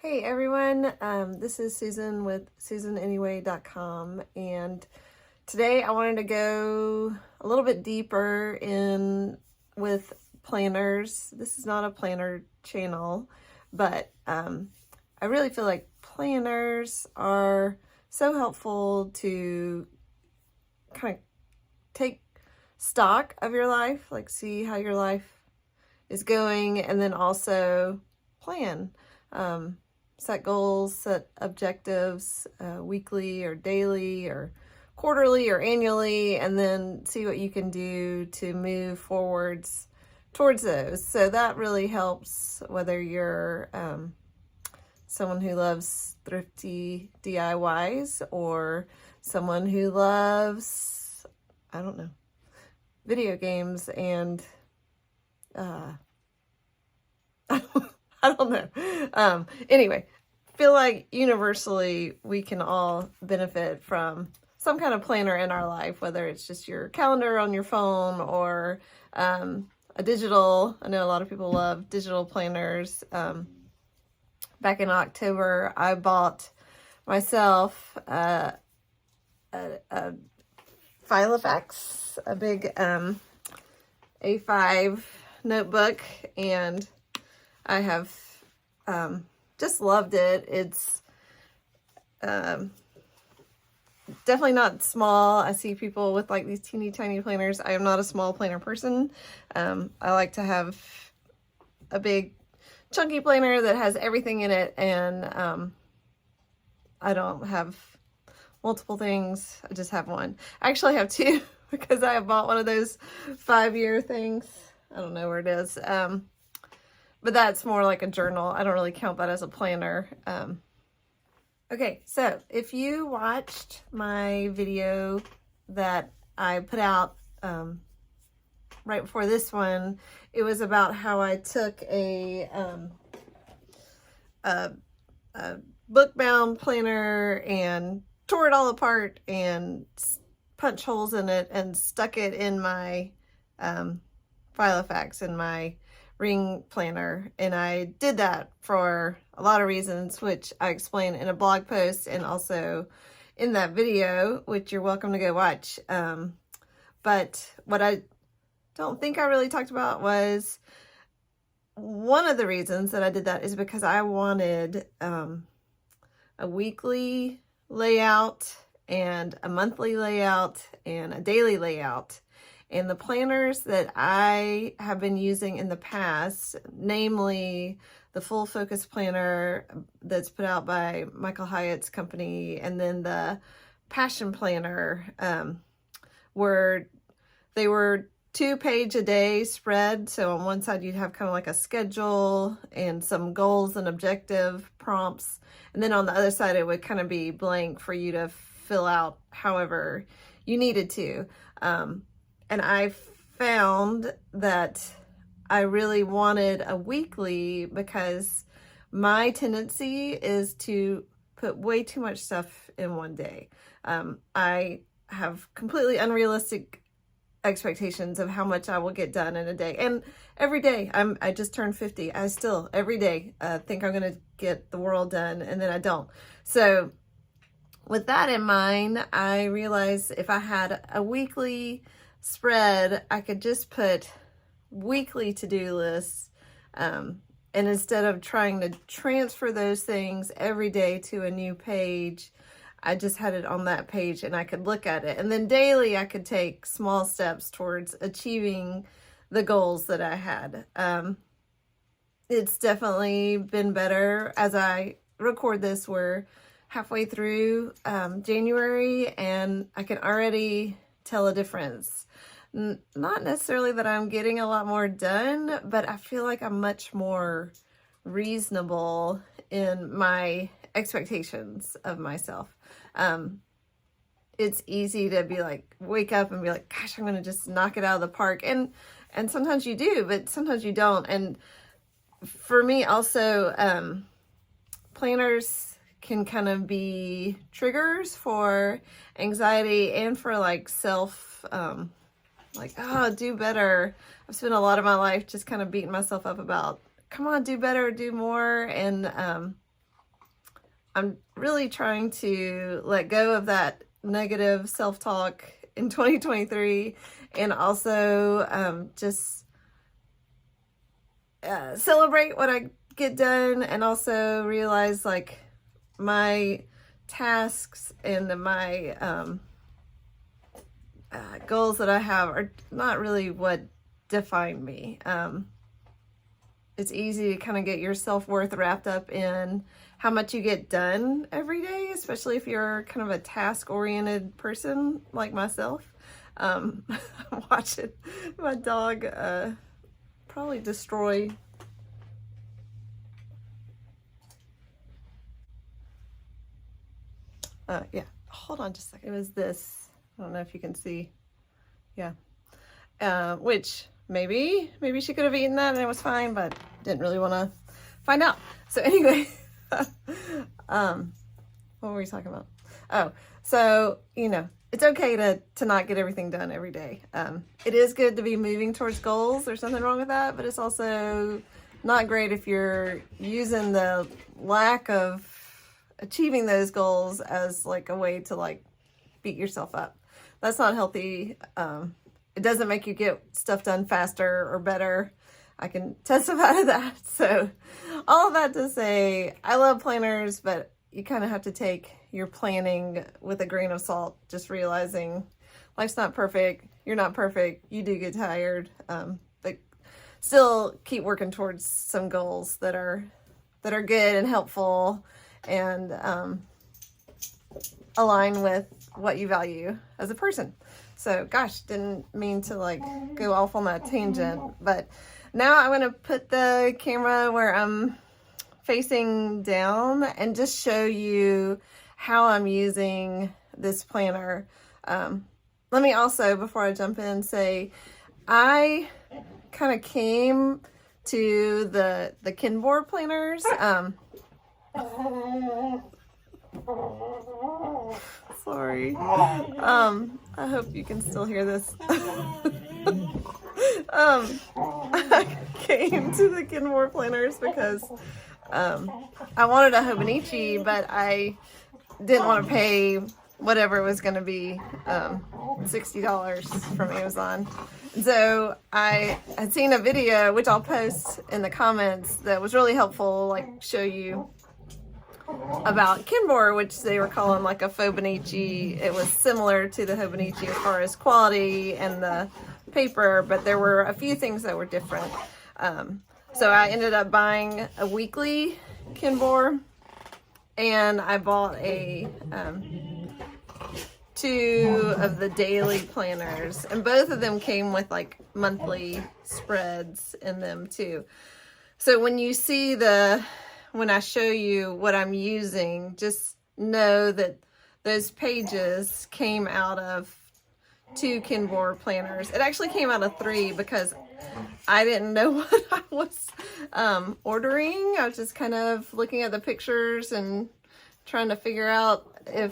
Hey everyone, this is Susan with SusanAnyway.com, and today I wanted to go a little bit deeper in with planners. This is not a planner channel, but I really feel like planners are so helpful to kind of take stock of your life, like see how your life is going, and then also plan. Set goals, set objectives, weekly or daily or quarterly or annually, and then see what you can do to move forwards towards those. So that really helps whether you're someone who loves thrifty DIYs or someone who loves, I don't know, video games and I don't know. Anyway, feel like universally we can all benefit from some kind of planner in our life, whether it's just your calendar on your phone or a digital. I know a lot of people love digital planners. Back in October, I bought myself a Filofax, a big A5 notebook, and I have just loved it. It's definitely not small. I see people with like these teeny tiny planners. I am not a small planner person. I like to have a big chunky planner that has everything in it, and I don't have multiple things. I just have one. I actually have two because I have bought one of those 5-year things. I don't know where it is. But that's more like a journal. I don't really count that as a planner. Okay, so if you watched my video that I put out right before this one, it was about how I took a book-bound planner and tore it all apart and punched holes in it and stuck it in my Filofax, in my ring planner. And I did that for a lot of reasons, which I explain in a blog post and also in that video, which you're welcome to go watch. But what I don't think I really talked about was one of the reasons that I did that is because I wanted a weekly layout and a monthly layout and a daily layout. And the planners that I have been using in the past, namely the Full Focus Planner that's put out by Michael Hyatt's company, and then the Passion Planner, they were 2-page-a-day spread. So on one side you'd have kind of like a schedule and some goals and objective prompts. And then on the other side it would kind of be blank for you to fill out however you needed to. And I found that I really wanted a weekly because my tendency is to put way too much stuff in one day. I have completely unrealistic expectations of how much I will get done in a day. And every day, I just turned 50. I still, every day, think I'm going to get the world done, and then I don't. So with that in mind, I realized if I had a weekly spread, I could just put weekly to-do lists, and instead of trying to transfer those things every day to a new page, I just had it on that page and I could look at it. And then daily I could take small steps towards achieving the goals that I had. It's definitely been better. As I record this, we're halfway through January, and I can already tell a difference. Not necessarily that I'm getting a lot more done, but I feel like I'm much more reasonable in my expectations of myself. It's easy to be like, wake up and be like, gosh, I'm going to just knock it out of the park. And sometimes you do, but sometimes you don't. And for me also, planners can kind of be triggers for anxiety and for like self, like, oh, do better. I've spent a lot of my life just kind of beating myself up about, come on, do better, do more. And I'm really trying to let go of that negative self-talk in 2023, and also just celebrate what I get done, and also realize like my tasks and my goals that I have are not really what define me. It's easy to kind of get your self-worth wrapped up in how much you get done every day, especially if you're kind of a task-oriented person like myself. I'm watching my dog probably destroy. Yeah, hold on just a second. It was this. I don't know if you can see. Yeah. Which maybe she could have eaten that and it was fine, but didn't really want to find out. So anyway, what were we talking about? Oh, so, you know, it's okay to not get everything done every day. It is good to be moving towards goals. There's nothing wrong with that, but it's also not great if you're using the lack of achieving those goals as like a way to like beat yourself up. That's not healthy. It doesn't make you get stuff done faster or better. I can testify to that. So all of that to say, I love planners, but you kind of have to take your planning with a grain of salt, just realizing life's not perfect. You're not perfect. You do get tired. But still keep working towards some goals that are good and helpful and align with what you value as a person. So gosh, didn't mean to like go off on that tangent, but now I'm going to put the camera where I'm facing down and just show you how I'm using this planner. Let me also, before I jump in, say I kind of came to the Kinbor planners. Sorry. I hope you can still hear this. I came to the Kinbor planners because I wanted a Hobonichi, but I didn't want to pay whatever it was going to be, $60 from Amazon. So I had seen a video, which I'll post in the comments, that was really helpful, like show you about Kinbor, which they were calling like a Faubonichi. It was similar to the Hobonichi as far as quality and the paper, but there were a few things that were different. So I ended up buying a weekly Kinbor, and I bought a 2 of the daily planners, and both of them came with like monthly spreads in them too. So when you see when I show you what I'm using, just know that those pages came out of 2 Kinbor planners. It actually came out of 3 because I didn't know what I was ordering. I was just kind of looking at the pictures and trying to figure out if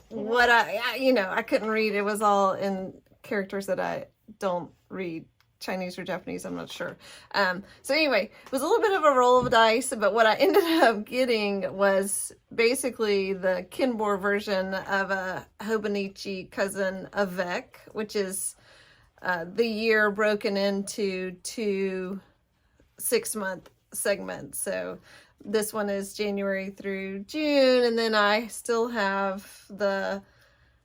what I couldn't read. It was all in characters that I don't read. Chinese or Japanese, I'm not sure. So anyway, it was a little bit of a roll of the dice, but what I ended up getting was basically the Kinbor version of a Hobonichi cousin avec, which is the year broken into 2 6-month segments. So this one is January through June, and then I still have the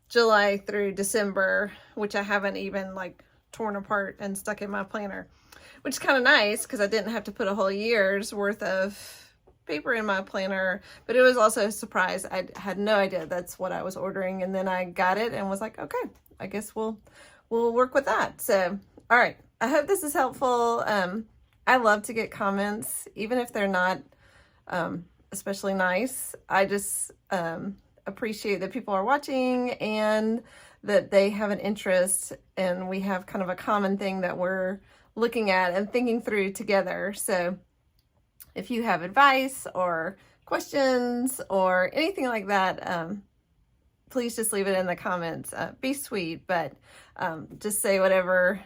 July through December, which I haven't even like torn apart and stuck in my planner, which is kind of nice because I didn't have to put a whole year's worth of paper in my planner, but it was also a surprise. I had no idea that's what I was ordering, and then I got it and was like, okay, I guess we'll work with that. So all right, I hope this is helpful. I love to get comments, even if they're not especially nice. I just appreciate that people are watching and that they have an interest, and we have kind of a common thing that we're looking at and thinking through together. So if you have advice or questions or anything like that, please just leave it in the comments. Be sweet, but just say whatever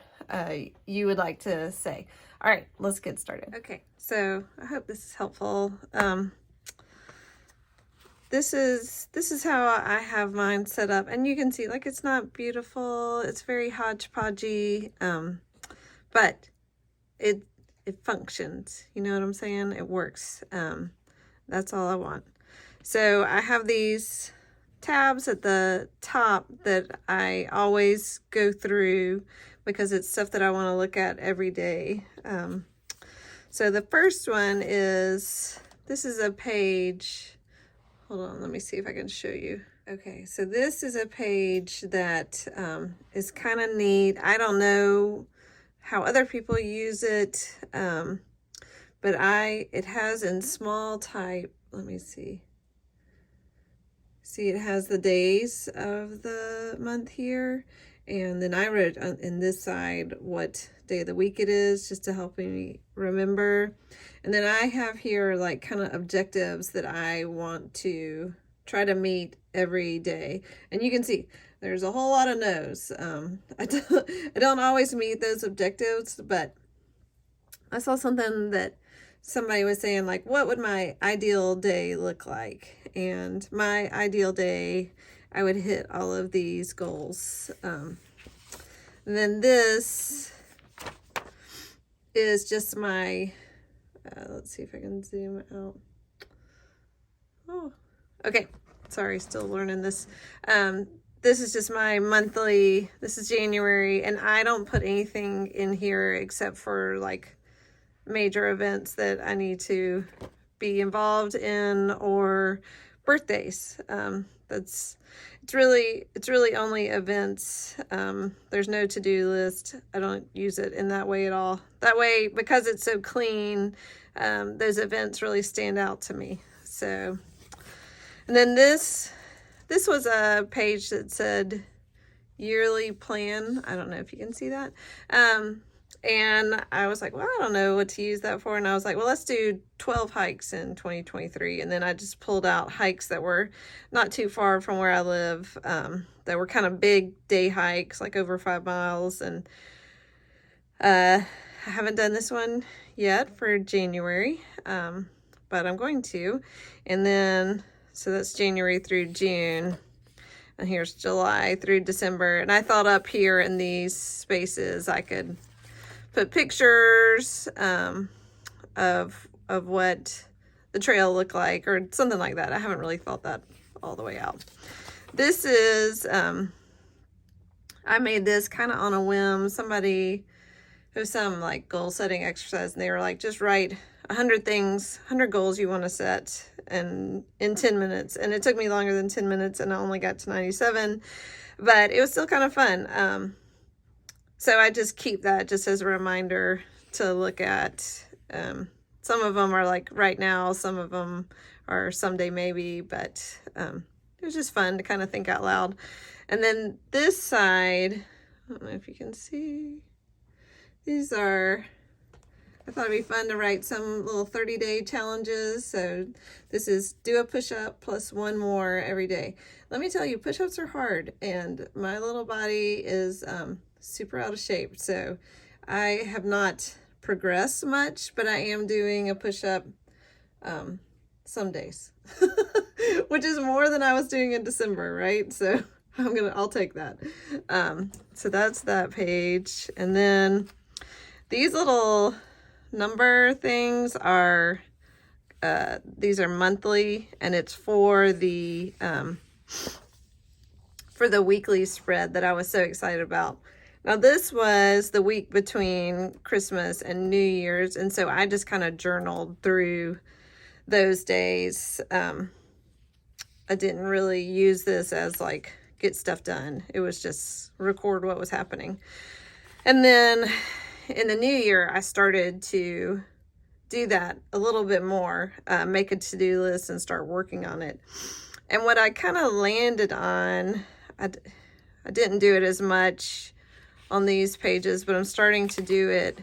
you would like to say. All right, let's get started. Okay, so I hope this is helpful. This is how I have mine set up, and you can see, like, it's not beautiful. It's very hodgepodgey, but it functions. You know what I'm saying? It works. That's all I want. So I have these tabs at the top that I always go through because it's stuff that I want to look at every day. So the first one is, this is a page. Hold on, let me see if I can show you. Okay, so this is a page that is kind of neat. I don't know how other people use it, but it has in small type. Let me see. See, it has the days of the month here, and then I wrote in this side what day of the week it is, just to help me remember. And then I have here like kind of objectives that I want to try to meet every day. And you can see there's a whole lot of no's. I don't always meet those objectives, but I saw something that somebody was saying, like, what would my ideal day look like? And my ideal day, I would hit all of these goals. And then this is just my, let's see if I can zoom out. Oh, okay. Sorry, still learning this. This is just my monthly, this is January, and I don't put anything in here except for like major events that I need to be involved in, or birthdays. It's really only events. There's no to-do list. I don't use it in that way at all. That way, because it's so clean, those events really stand out to me. So, and then this was a page that said yearly plan. I don't know if you can see that. And I was like, well, I don't know what to use that for. And I was like, well, let's do 12 hikes in 2023. And then I just pulled out hikes that were not too far from where I live, that were kind of big day hikes, like over 5 miles. And I haven't done this one yet for January, but I'm going to. And then, so that's January through June. And here's July through December. And I thought up here in these spaces I could put pictures of what the trail looked like, or something like that. I haven't really thought that all the way out. This is, I made this kind of on a whim. Somebody, it was some like goal setting exercise, and they were like, just write 100 things, 100 goals you want to set in 10 minutes. And it took me longer than 10 minutes, and I only got to 97, but it was still kind of fun. So I just keep that just as a reminder to look at. Some of them are like right now, some of them are someday maybe, but it was just fun to kind of think out loud. And then this side, I don't know if you can see, these are, I thought it'd be fun to write some little 30-day challenges. So this is do a push-up plus one more every day. Let me tell you, push-ups are hard, and my little body is super out of shape. So I have not progressed much, but I am doing a push-up some days, which is more than I was doing in December, right? So I'll take that. So that's that page. And then these little number things are, these are monthly, and it's for the weekly spread that I was so excited about. Now, this was the week between Christmas and New Year's, and so I just kind of journaled through those days. I didn't really use this as like get stuff done. It was just record what was happening. And then in the new year, I started to do that a little bit more, make a to-do list and start working on it. And what I kind of landed on, I didn't do it as much on these pages, but I'm starting to do it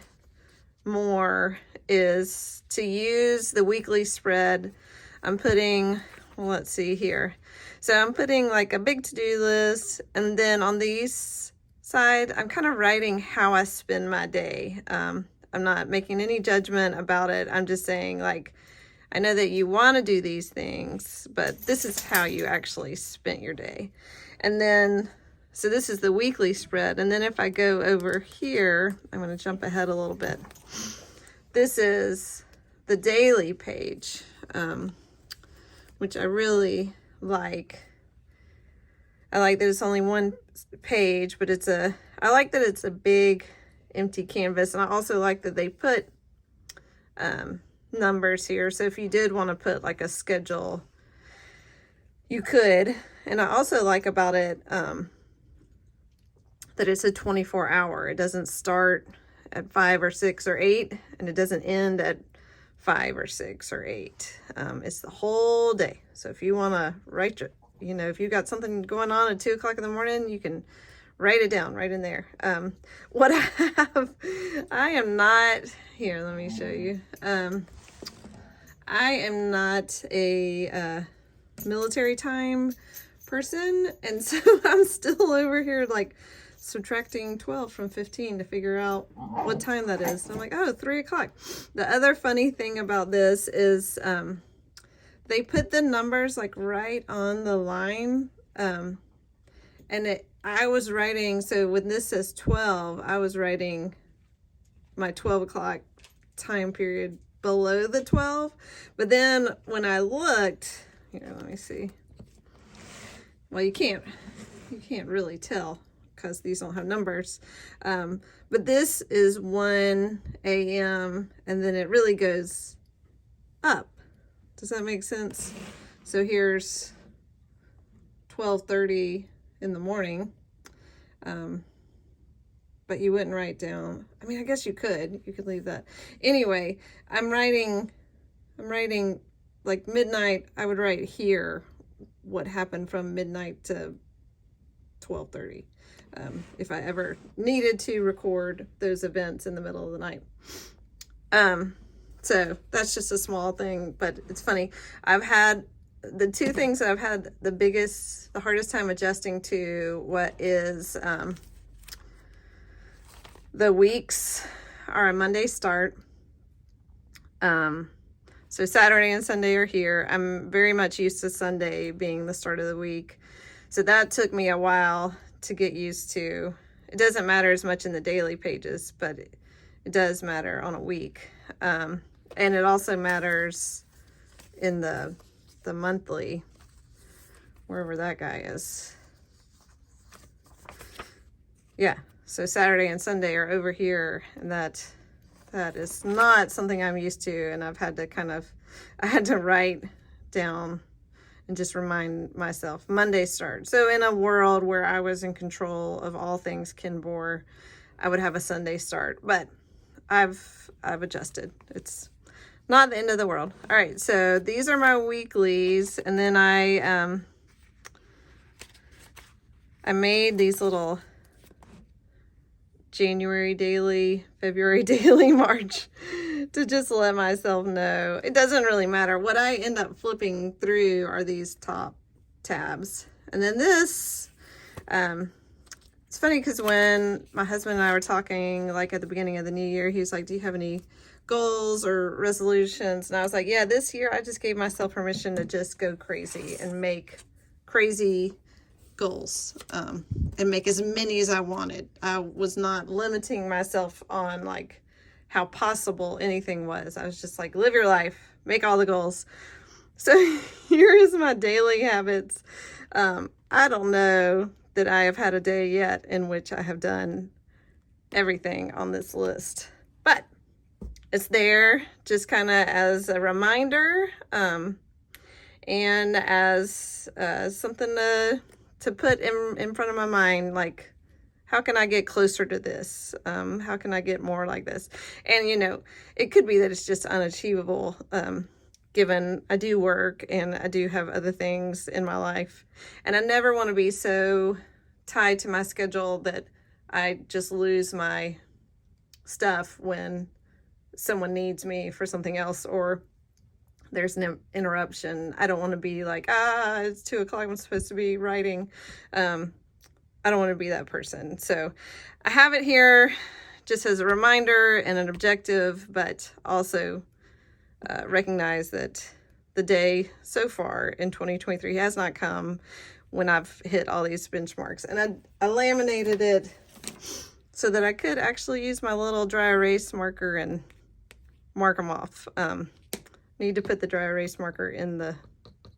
more, is to use the weekly spread. I'm putting, let's see here. So I'm putting like a big to-do list, and then on these side, I'm kind of writing how I spend my day. I'm not making any judgment about it. I'm just saying, like, I know that you want to do these things, but this is how you actually spent your day. And then, so this is the weekly spread. And then if I go over here, I'm going to jump ahead a little bit. This is the daily page, which I really like. I like that it's only one page, but I like that it's a big empty canvas. And I also like that they put numbers here. So if you did want to put like a schedule, you could. And I also like about it that it's a 24-hour. It doesn't start at 5 or 6 or 8, and it doesn't end at 5 or 6 or 8. It's the whole day. So if you want to write, if you got something going on at 2 o'clock in the morning, you can write it down right in there. What I have, I am not, here, let me show you. I am not a military time person, and so I'm still over here like subtracting 12 from 15 to figure out what time that is. And I'm like, oh, 3 o'clock. The other funny thing about this is they put the numbers like right on the line, and I was writing, so when this says 12, I was writing my 12 o'clock time period below the 12. But then when I looked, here, let me see. Well, you can't really tell because these don't have numbers. But this is 1 a.m. and then it really goes up. Does that make sense? So here's 12:30 in the morning. But you wouldn't write down. I mean, I guess you could leave that. Anyway, I'm writing like midnight. I would write here what happened from midnight to 12:30. If I ever needed to record those events in the middle of the night. So that's just a small thing, but it's funny. I've had the two things that I've had the hardest time adjusting to what is, the weeks are a Monday start. So Saturday and Sunday are here. I'm very much used to Sunday being the start of the week. So that took me a while to get used to. It doesn't matter as much in the daily pages, but it does matter on a week. And it also matters in the monthly, wherever that guy is. Yeah. So Saturday and Sunday are over here, and that is not something I'm used to, and I've had to I had to write down and just remind myself Monday start. So in a world where I was in control of all things Kinbor, I would have a Sunday start, but I've adjusted. It's not the end of the world. All right, so these are my weeklies, and then I made these little January daily, February daily, March, to just let myself know. It doesn't really matter. What I end up flipping through are these top tabs. And then this, it's funny because when my husband and I were talking, like at the beginning of the new year, he was like, do you have any goals or resolutions? And I was like, yeah, this year I just gave myself permission to just go crazy and make crazy goals, and make as many as I wanted. I was not limiting myself on like how possible anything was. I was just like, live your life, make all the goals. So here is my daily habits. I don't know that I have had a day yet in which I have done everything on this list, but it's there just kind of as a reminder, and as something to put in front of my mind, like, how can I get closer to this? How can I get more like this? And, it could be that it's just unachievable, given I do work and I do have other things in my life. And I never want to be so tied to my schedule that I just lose my stuff when someone needs me for something else, or there's an interruption. I don't want to be like, it's 2 o'clock, I'm supposed to be writing. I don't want to be that person. So I have it here just as a reminder and an objective, but also recognize that the day so far in 2023 has not come when I've hit all these benchmarks. And I laminated it so that I could actually use my little dry erase marker and mark them off. Need to put the dry erase marker in the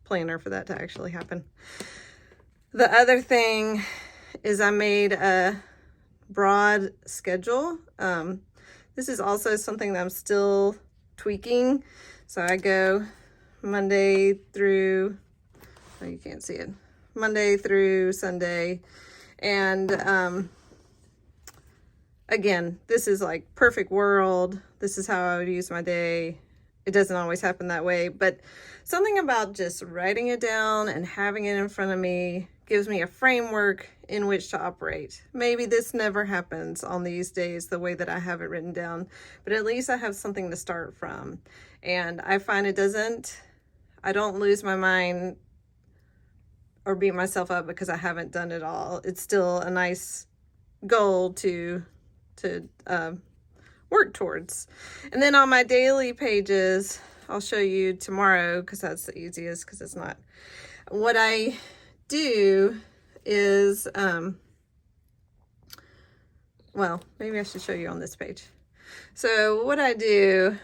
planner for that to actually happen. The other thing is I made a broad schedule. This is also something that I'm still tweaking. So I go Monday through, oh, you can't see it, Monday through Sunday. And again, this is like perfect world. This is how I would use my day. It doesn't always happen that way, but something about just writing it down and having it in front of me gives me a framework in which to operate. Maybe this never happens on these days the way that I have it written down, but at least I have something to start from. And I find I don't lose my mind or beat myself up because I haven't done it all. It's still a nice goal to work towards. And then on my daily pages, I'll show you tomorrow because that's the easiest, because it's not. What I do is, well, maybe I should show you on this page. So what I do,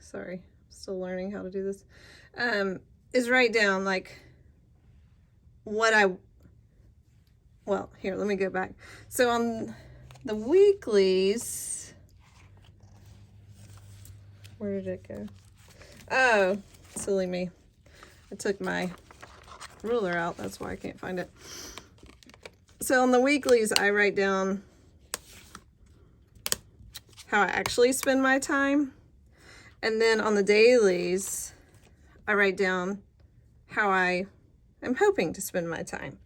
sorry, still learning how to do this, is write down like well, here, let me go back. So on the weeklies, where did it go? Oh, silly me. I took my ruler out. That's why I can't find it. So on the weeklies, I write down how I actually spend my time. And then on the dailies, I write down how I am hoping to spend my time.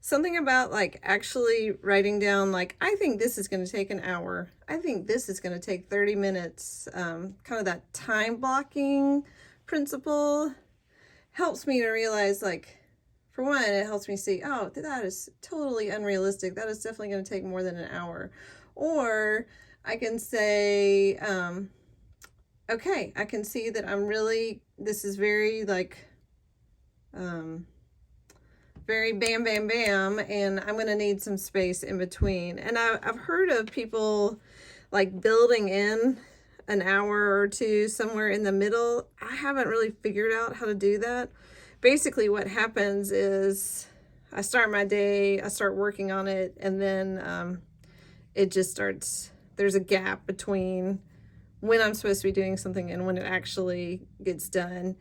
Something about like actually writing down, like, I think this is going to take an hour. I think this is going to take 30 minutes. Kind of that time blocking principle helps me to realize, like, for one, it helps me see, oh, that is totally unrealistic. That is definitely going to take more than an hour. Or I can say, okay, I can see that this is very like, very bam, bam, bam, and I'm going to need some space in between. And I've heard of people like building in an hour or two somewhere in the middle. I haven't really figured out how to do that. Basically what happens is I start my day, I start working on it, and then it just starts, there's a gap between when I'm supposed to be doing something and when it actually gets done.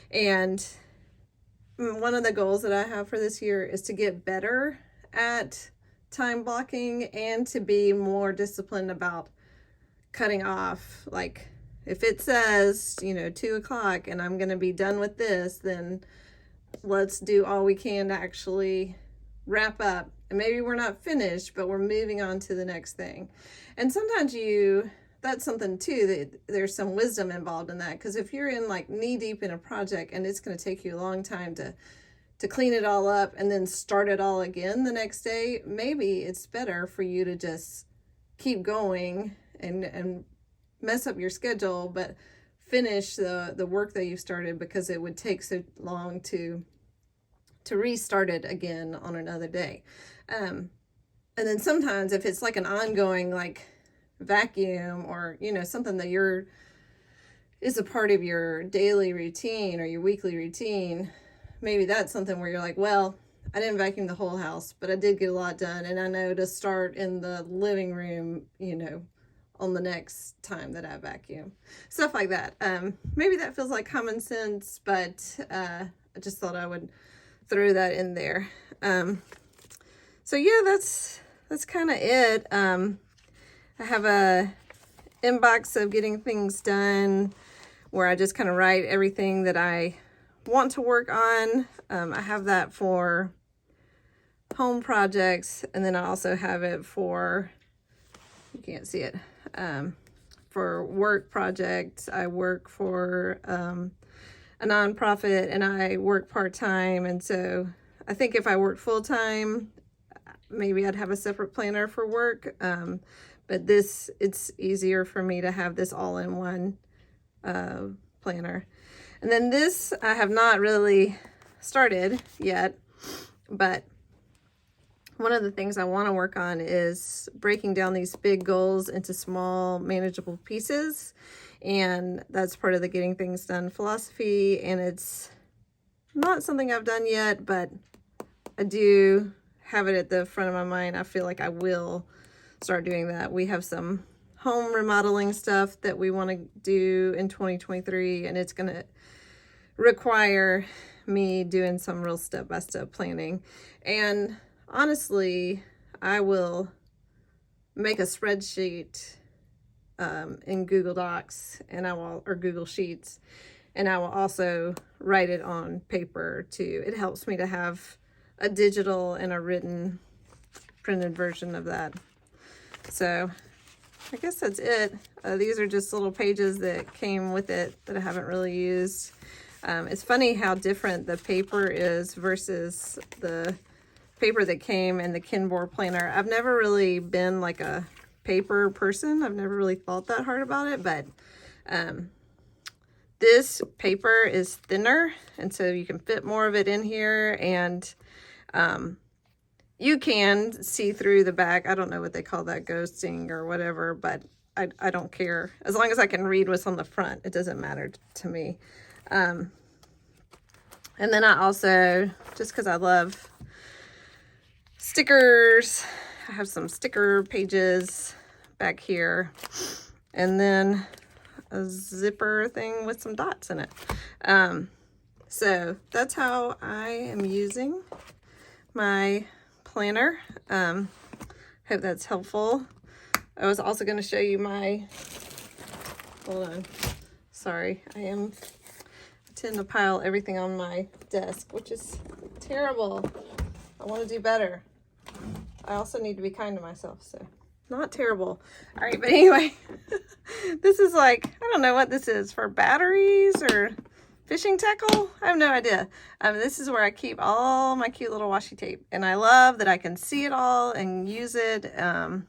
And one of the goals that I have for this year is to get better at time blocking and to be more disciplined about cutting off. Like, if it says, 2 o'clock and I'm going to be done with this, then let's do all we can to actually wrap up. And maybe we're not finished, but we're moving on to the next thing. And sometimes that's something too, that there's some wisdom involved in that. Because if you're in like knee deep in a project and it's going to take you a long time to clean it all up and then start it all again the next day, maybe it's better for you to just keep going and mess up your schedule, but finish the work that you started, because it would take so long to restart it again on another day. And then sometimes if it's like an ongoing like vacuum or something that is a part of your daily routine or your weekly routine, maybe that's something where you're like, well, I didn't vacuum the whole house, but I did get a lot done, and I know to start in the living room on the next time that I vacuum, stuff like that. Maybe that feels like common sense, but I just thought I would throw that in there. So yeah, that's kind of it. I have a inbox of getting things done where I just kind of write everything that I want to work on. I have that for home projects, and then I also have it for, you can't see it, for work projects. I work for a nonprofit and I work part-time, and so I think if I worked full-time, maybe I'd have a separate planner for work. But this, it's easier for me to have this all in one planner. And then this I have not really started yet, but one of the things I want to work on is breaking down these big goals into small manageable pieces. And that's part of the Getting Things Done philosophy. And it's not something I've done yet, but I do have it at the front of my mind. I feel like I will start doing that. We have some home remodeling stuff that we want to do in 2023, and it's going to require me doing some real step-by-step planning. And honestly, I will make a spreadsheet in Google Docs, and or Google Sheets, and I will also write it on paper too. It helps me to have a digital and a written printed version of that. So I guess that's it. These are just little pages that came with it that I haven't really used. It's funny how different the paper is versus the paper that came in the Kinbor planner. I've never really been like a paper person. I've never really thought that hard about it, but this paper is thinner, and so you can fit more of it in here, and you can see through the back. I don't know what they call that, ghosting or whatever, but I don't care. As long as I can read what's on the front, it doesn't matter to me. And then I also, just because I love stickers, I have some sticker pages back here, and then a zipper thing with some dots in it. So that's how I am using my planner. Hope that's helpful. I was also going to show you my, hold on, sorry, I tend to pile everything on my desk, which is terrible. I want to do better. I also need to be kind to myself, so not terrible. All right, but anyway, this is like, I don't know what this is, for batteries or fishing tackle? I have no idea. This is where I keep all my cute little washi tape, and I love that I can see it all and use it, and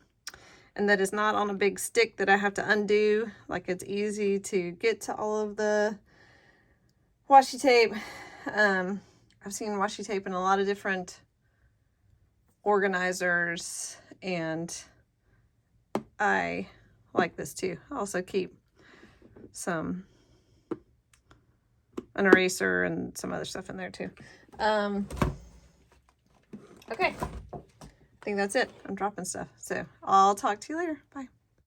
that it's not on a big stick that I have to undo. Like, it's easy to get to all of the washi tape. I've seen washi tape in a lot of different organizers, and I like this too. I also keep an eraser and some other stuff in there too. Okay, I think that's it. I'm dropping stuff, so I'll talk to you later. Bye.